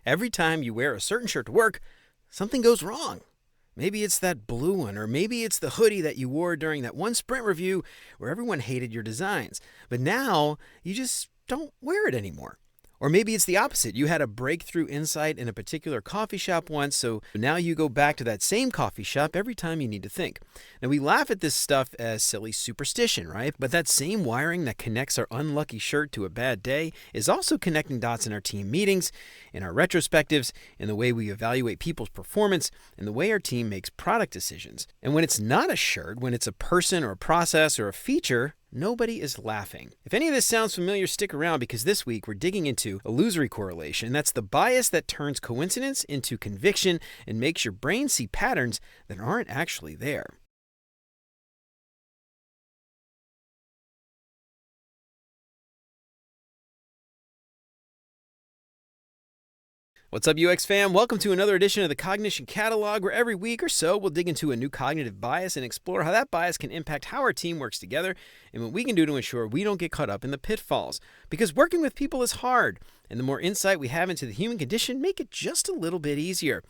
Every time you wear a certain shirt to work, something goes wrong. Maybe it's that blue one, or maybe it's the hoodie that you wore during that one sprint review where everyone hated your designs. But now you just don't wear it anymore. Or maybe it's the opposite. You had a breakthrough insight in a particular coffee shop once, so now you go back to that same coffee shop every time you need to think. Now, we laugh at this stuff as silly superstition, right? But that same wiring that connects our unlucky shirt to a bad day is also connecting dots in our team meetings, in our retrospectives, in the way we evaluate people's performance, in the way our team makes product decisions. And when it's not a shirt, when it's a person or a process or a feature, nobody is laughing. If any of this sounds familiar, stick around, because this week we're digging into illusory correlation. That's the bias that turns coincidence into conviction and makes your brain see patterns that aren't actually there. What's up, UX fam? Welcome to another edition of the Cognition Catalog, where every week or so we'll dig into a new cognitive bias and explore how that bias can impact how our team works together and what we can do to ensure we don't get caught up in the pitfalls. Because working with people is hard, and the more insight we have into the human condition make it just a little bit easier.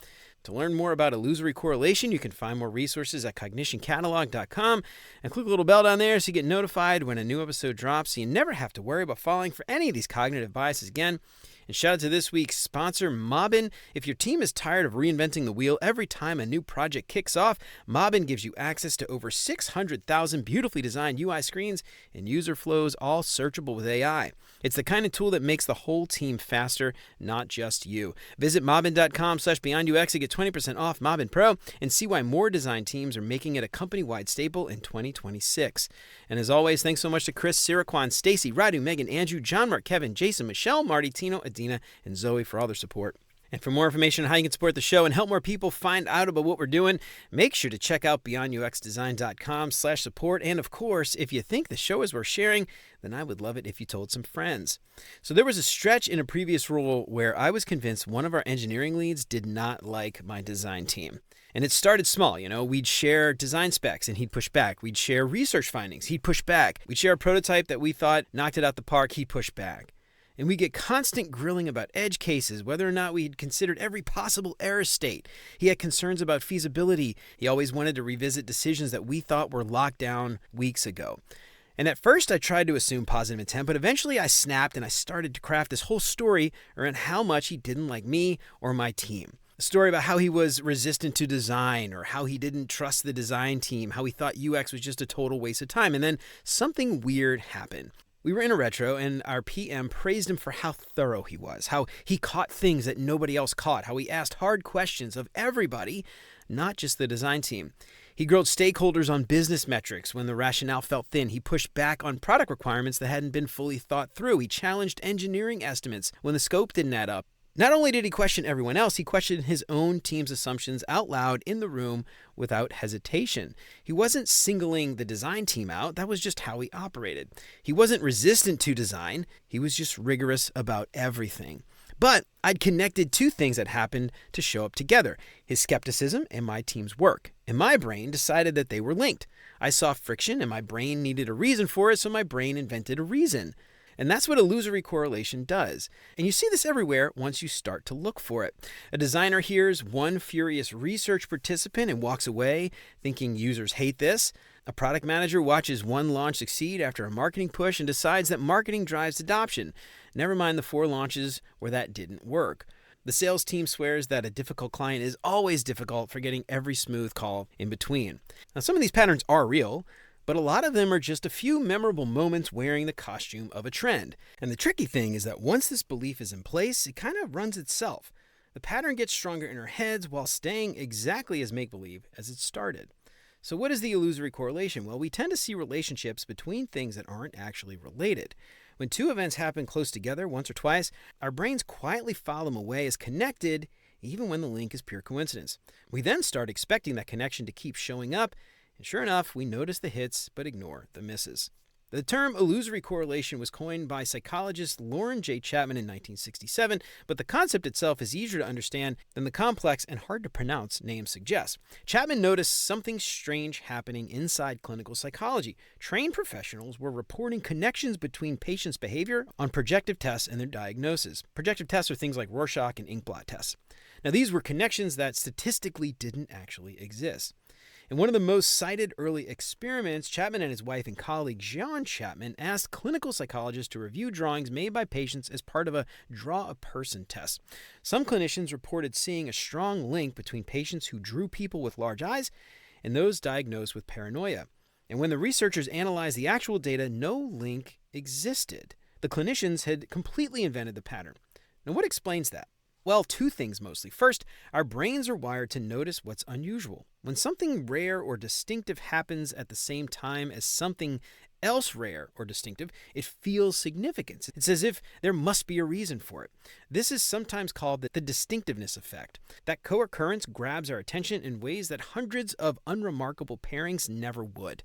To learn more about illusory correlation, you can find more resources at cognitioncatalog.com and click the little bell down there so you get notified when a new episode drops, so you never have to worry about falling for any of these cognitive biases again. And shout out to this week's sponsor, Mobbin. If your team is tired of reinventing the wheel every time a new project kicks off, Mobbin gives you access to over 600,000 beautifully designed UI screens and user flows, all searchable with AI. It's the kind of tool that makes the whole team faster, not just you. Visit mobbin.com/beyondux to get 20% off Mobbin Pro and see why more design teams are making it a company-wide staple in 2026. And as always, thanks so much to Chris, Siraquan, Stacy, Radu, Megan, Andrew, John, Mark, Kevin, Jason, Michelle, Marty, Tino, Adina, and Zoe for all their support. And for more information on how you can support the show and help more people find out about what we're doing, make sure to check out beyonduxdesign.com/support. And of course, if you think the show is worth sharing, then I would love it if you told some friends. So there was a stretch in a previous role where I was convinced one of our engineering leads did not like my design team. And it started small, we'd share design specs and he'd push back. We'd share research findings, he'd push back. We'd share a prototype that we thought knocked it out the park, he'd push back. And we get constant grilling about edge cases, whether or not we had considered every possible error state. He had concerns about feasibility. He always wanted to revisit decisions that we thought were locked down weeks ago. And at first I tried to assume positive intent, but eventually I snapped and I started to craft this whole story around how much he didn't like me or my team. A story about how he was resistant to design, or how he didn't trust the design team, how he thought UX was just a total waste of time. And then something weird happened. We were in a retro, and our PM praised him for how thorough he was, how he caught things that nobody else caught, how he asked hard questions of everybody, not just the design team. He grilled stakeholders on business metrics when the rationale felt thin. He pushed back on product requirements that hadn't been fully thought through. He challenged engineering estimates when the scope didn't add up. Not only did he question everyone else, he questioned his own team's assumptions out loud in the room without hesitation. He wasn't singling the design team out. That was just how he operated. He wasn't resistant to design. He was just rigorous about everything. But I'd connected two things that happened to show up together: his skepticism and my team's work. And my brain decided that they were linked. I saw friction and my brain needed a reason for it, so my brain invented a reason. And that's what illusory correlation does. And you see this everywhere once you start to look for it. A designer hears one furious research participant and walks away thinking users hate this. A product manager watches one launch succeed after a marketing push and decides that marketing drives adoption. Never mind the 4 launches where that didn't work. The sales team swears that a difficult client is always difficult, forgetting every smooth call in between. Now, some of these patterns are real, but a lot of them are just a few memorable moments wearing the costume of a trend. And the tricky thing is that once this belief is in place, it kind of runs itself. The pattern gets stronger in our heads while staying exactly as make-believe as it started. So what is the illusory correlation? Well, we tend to see relationships between things that aren't actually related. When 2 events happen close together once or twice, our brains quietly file them away as connected, even when the link is pure coincidence. We then start expecting that connection to keep showing up, and sure enough, we notice the hits but ignore the misses. The term illusory correlation was coined by psychologist Loren J. Chapman in 1967, but the concept itself is easier to understand than the complex and hard to pronounce name suggests. Chapman noticed something strange happening inside clinical psychology. Trained professionals were reporting connections between patients' behavior on projective tests and their diagnosis. Projective tests are things like Rorschach and inkblot tests. Now, these were connections that statistically didn't actually exist. In one of the most cited early experiments, Chapman and his wife and colleague John Chapman asked clinical psychologists to review drawings made by patients as part of a draw a person test. Some clinicians reported seeing a strong link between patients who drew people with large eyes and those diagnosed with paranoia. And when the researchers analyzed the actual data, no link existed. The clinicians had completely invented the pattern. Now, what explains that? Well, two things mostly. First, our brains are wired to notice what's unusual. When something rare or distinctive happens at the same time as something else rare or distinctive, it feels significance. It's as if there must be a reason for it. This is sometimes called the distinctiveness effect. That co-occurrence grabs our attention in ways that hundreds of unremarkable pairings never would.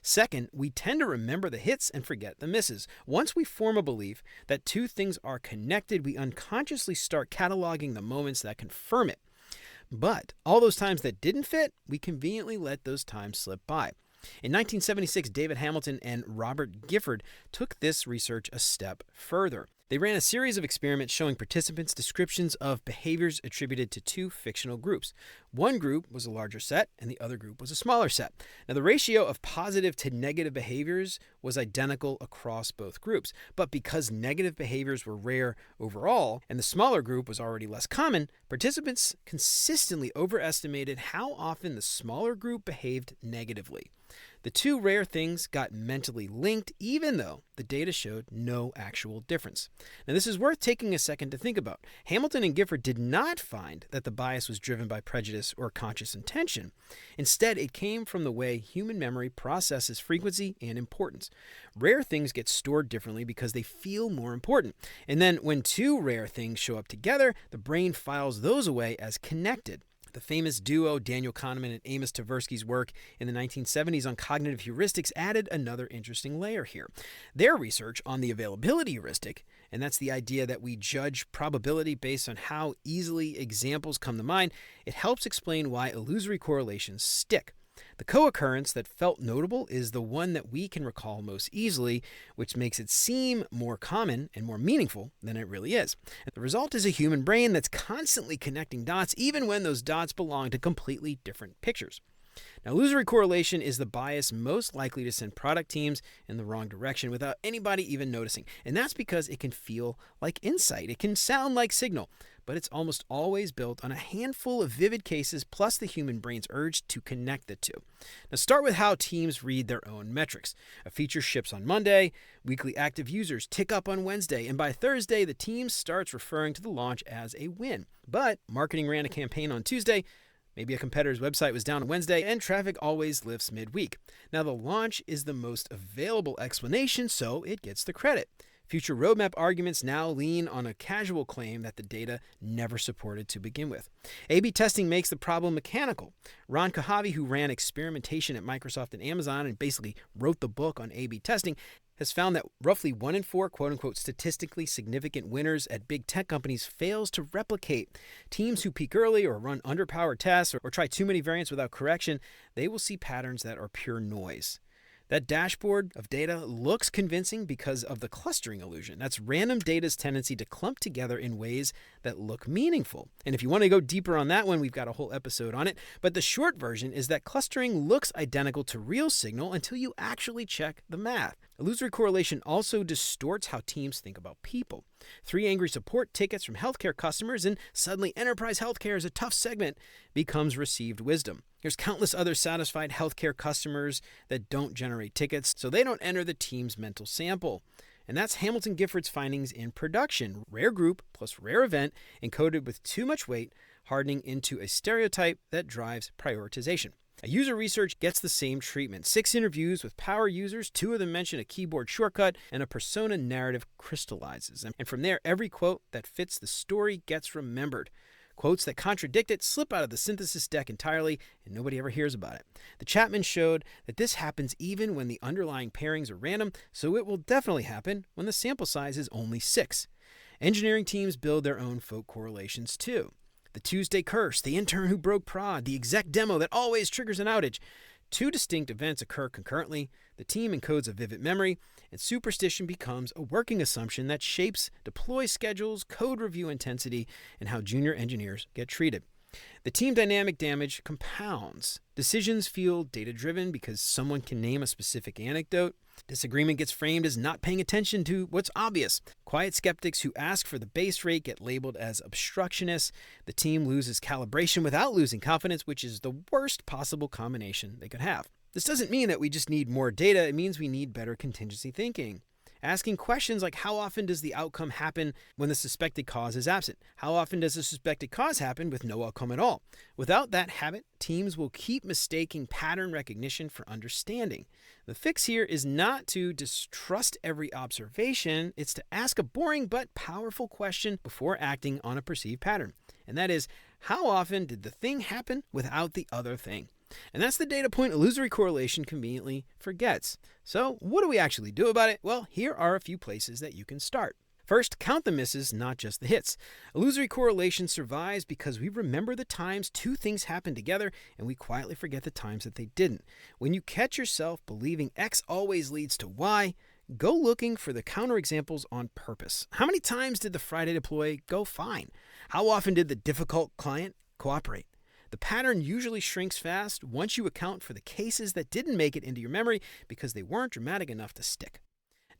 Second, we tend to remember the hits and forget the misses. Once we form a belief that two things are connected, we unconsciously start cataloging the moments that confirm it. But all those times that didn't fit, we conveniently let those times slip by. In 1976, David Hamilton and Robert Gifford took this research a step further. They ran a series of experiments showing participants descriptions of behaviors attributed to two fictional groups. One group was a larger set, and the other group was a smaller set. Now, the ratio of positive to negative behaviors was identical across both groups, but because negative behaviors were rare overall, and the smaller group was already less common, participants consistently overestimated how often the smaller group behaved negatively. The two rare things got mentally linked, even though the data showed no actual difference. Now, this is worth taking a second to think about. Hamilton and Gifford did not find that the bias was driven by prejudice or conscious intention. Instead, it came from the way human memory processes frequency and importance. Rare things get stored differently because they feel more important. And then when two rare things show up together, the brain files those away as connected. The famous duo Daniel Kahneman and Amos Tversky's work in the 1970s on cognitive heuristics added another interesting layer here. Their research on the availability heuristic, and that's the idea that we judge probability based on how easily examples come to mind, it helps explain why illusory correlations stick. The co-occurrence that felt notable is the one that we can recall most easily, which makes it seem more common and more meaningful than it really is. The result is a human brain that's constantly connecting dots, even when those dots belong to completely different pictures. Now, illusory correlation is the bias most likely to send product teams in the wrong direction without anybody even noticing. And that's because it can feel like insight. It can sound like signal, but it's almost always built on a handful of vivid cases plus the human brain's urge to connect the two. Now, start with how teams read their own metrics. A feature ships on Monday, weekly active users tick up on Wednesday, and by Thursday, the team starts referring to the launch as a win. But marketing ran a campaign on Tuesday, maybe a competitor's website was down on Wednesday, and traffic always lifts midweek. Now, the launch is the most available explanation, so it gets the credit. Future roadmap arguments now lean on a casual claim that the data never supported to begin with. A/B testing makes the problem mechanical. Ron Kohavi, who ran experimentation at Microsoft and Amazon and basically wrote the book on A/B testing, has found that roughly 1 in 4 quote-unquote statistically significant winners at big tech companies fails to replicate. Teams who peak early or run underpowered tests or try too many variants without correction, they will see patterns that are pure noise. That dashboard of data looks convincing because of the clustering illusion. That's random data's tendency to clump together in ways that look meaningful. And if you want to go deeper on that one, we've got a whole episode on it. But the short version is that clustering looks identical to real signal until you actually check the math. Illusory correlation also distorts how teams think about people. 3 angry support tickets from healthcare customers, and suddenly enterprise healthcare is a tough segment, becomes received wisdom. There's countless other satisfied healthcare customers that don't generate tickets, so they don't enter the team's mental sample. And that's Hamilton Gifford's findings in production. Rare group plus rare event encoded with too much weight, hardening into a stereotype that drives prioritization. A user research gets the same treatment. 6 interviews with power users, 2 of them mention a keyboard shortcut, and a persona narrative crystallizes. And from there, every quote that fits the story gets remembered. Quotes that contradict it slip out of the synthesis deck entirely, and nobody ever hears about it. The Chapman showed that this happens even when the underlying pairings are random, so it will definitely happen when the sample size is only 6. Engineering teams build their own folk correlations too. The Tuesday curse, the intern who broke prod, the exec demo that always triggers an outage. 2 distinct events occur concurrently, the team encodes a vivid memory, and superstition becomes a working assumption that shapes deploy schedules, code review intensity, and how junior engineers get treated. The team dynamic damage compounds. Decisions feel data-driven because someone can name a specific anecdote. Disagreement gets framed as not paying attention to what's obvious. Quiet skeptics who ask for the base rate get labeled as obstructionists. The team loses calibration without losing confidence, which is the worst possible combination they could have. This doesn't mean that we just need more data. It means we need better contingency thinking. Asking questions like how often does the outcome happen when the suspected cause is absent? How often does the suspected cause happen with no outcome at all? Without that habit, teams will keep mistaking pattern recognition for understanding. The fix here is not to distrust every observation, it's to ask a boring but powerful question before acting on a perceived pattern. And that is, how often did the thing happen without the other thing? And that's the data point illusory correlation conveniently forgets. So what do we actually do about it? Well, here are a few places that you can start. First, count the misses, not just the hits. Illusory correlation survives because we remember the times 2 things happened together and we quietly forget the times that they didn't. When you catch yourself believing X always leads to Y, go looking for the counterexamples on purpose. How many times did the Friday deploy go fine? How often did the difficult client cooperate? The pattern usually shrinks fast once you account for the cases that didn't make it into your memory because they weren't dramatic enough to stick.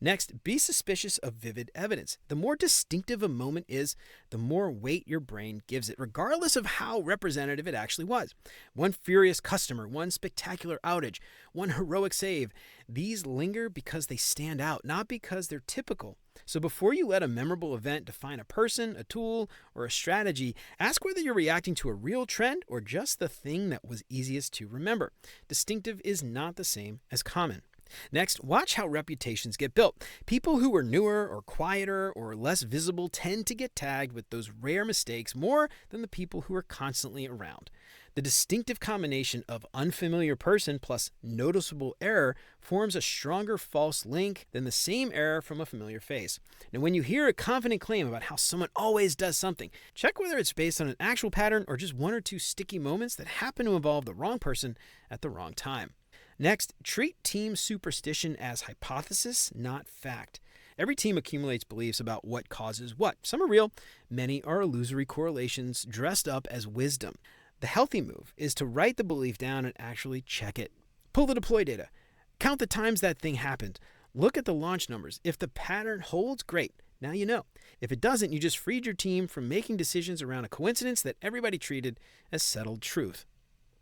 Next, be suspicious of vivid evidence. The more distinctive a moment is, the more weight your brain gives it, regardless of how representative it actually was. One furious customer, one spectacular outage, one heroic save. These linger because they stand out, not because they're typical. So before you let a memorable event define a person, a tool, or a strategy, ask whether you're reacting to a real trend or just the thing that was easiest to remember. Distinctive is not the same as common. Next, watch how reputations get built. People who are newer or quieter or less visible tend to get tagged with those rare mistakes more than the people who are constantly around. The distinctive combination of unfamiliar person plus noticeable error forms a stronger false link than the same error from a familiar face. Now, when you hear a confident claim about how someone always does something, check whether it's based on an actual pattern or just 1 or 2 sticky moments that happen to involve the wrong person at the wrong time. Next, treat team superstition as hypothesis, not fact. Every team accumulates beliefs about what causes what. Some are real, many are illusory correlations dressed up as wisdom. The healthy move is to write the belief down and actually check it. Pull the deploy data. Count the times that thing happened. Look at the launch numbers. If the pattern holds, great. Now you know. If it doesn't, you just freed your team from making decisions around a coincidence that everybody treated as settled truth.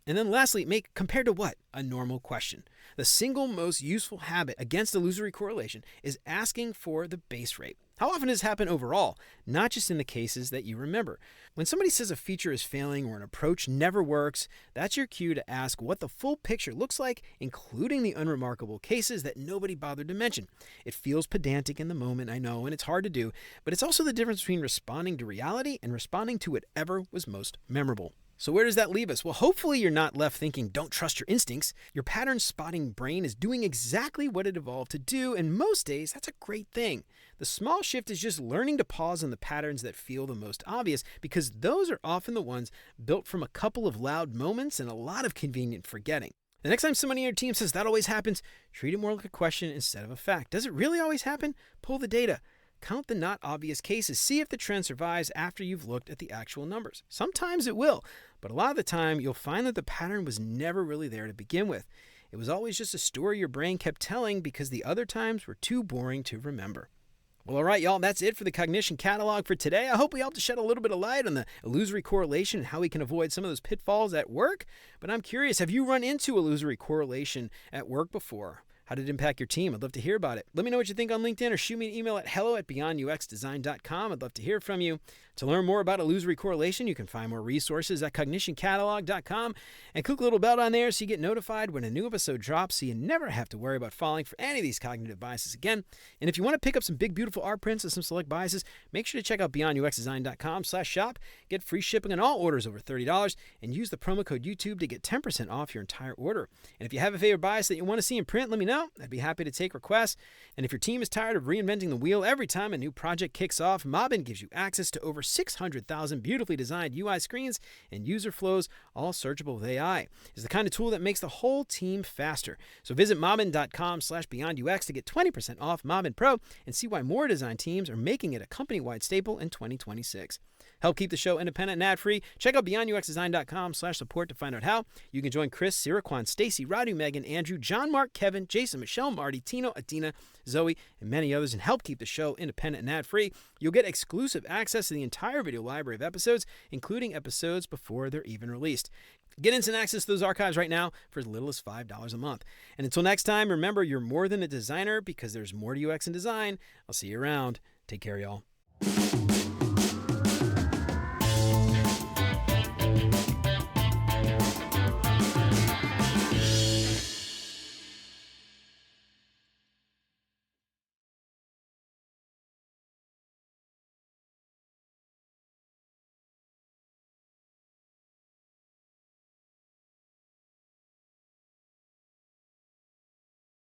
And then lastly, make compared to what? A normal question. The single most useful habit against illusory correlation is asking for the base rate. How often does this happen overall, not just in the cases that you remember? When somebody says a feature is failing or an approach never works, that's your cue to ask what the full picture looks like, including the unremarkable cases that nobody bothered to mention. It feels pedantic in the moment, I know, and it's hard to do, but it's also the difference between responding to reality and responding to whatever was most memorable. So where does that leave us? Well, hopefully you're not left thinking, don't trust your instincts. Your pattern spotting brain is doing exactly what it evolved to do, and most days that's a great thing. The small shift is just learning to pause on the patterns that feel the most obvious, because those are often the ones built from a couple of loud moments and a lot of convenient forgetting. The next time somebody in your team says that always happens, treat it more like a question instead of a fact. Does it really always happen? Pull the data. Count the not obvious cases. See if the trend survives after you've looked at the actual numbers. Sometimes it will, but a lot of the time you'll find that the pattern was never really there to begin with. It was always just a story your brain kept telling because the other times were too boring to remember. Well, all right, y'all, that's it for the Cognition Catalog for today. I hope we helped to shed a little bit of light on the illusory correlation and how we can avoid some of those pitfalls at work. But I'm curious, have you run into illusory correlation at work before? How did it impact your team? I'd love to hear about it. Let me know what you think on LinkedIn or shoot me an email at hello@beyonduxdesign.com. I'd love to hear from you. To learn more about illusory correlation, you can find more resources at cognitioncatalog.com and click the little bell on there so you get notified when a new episode drops so you never have to worry about falling for any of these cognitive biases again. And if you want to pick up some big, beautiful art prints of some select biases, make sure to check out beyonduxdesign.com/shop. Get free shipping on all orders over $30 and use the promo code YouTube to get 10% off your entire order. And if you have a favorite bias that you want to see in print, let me know. I'd be happy to take requests. And if your team is tired of reinventing the wheel every time a new project kicks off, Mobbin gives you access to over 600,000 beautifully designed UI screens and user flows, all searchable with AI. It's the kind of tool that makes the whole team faster. So visit mobbin.com/beyondux to get 20% off Mobbin Pro and see why more design teams are making it a company-wide staple in 2026. Help keep the show independent and ad-free. Check out beyondUXdesign.com/support to find out how. You can join Chris, Siraquan, Stacy, Radu, Megan, Andrew, John, Mark, Kevin, Jason, Michelle, Marty, Tino, Adina, Zoe, and many others, and help keep the show independent and ad-free. You'll get exclusive access to the entire video library of episodes, including episodes before they're even released. Get instant access to those archives right now for as little as $5 a month. And until next time, remember, you're more than a designer because there's more to UX and design. I'll see you around. Take care, y'all.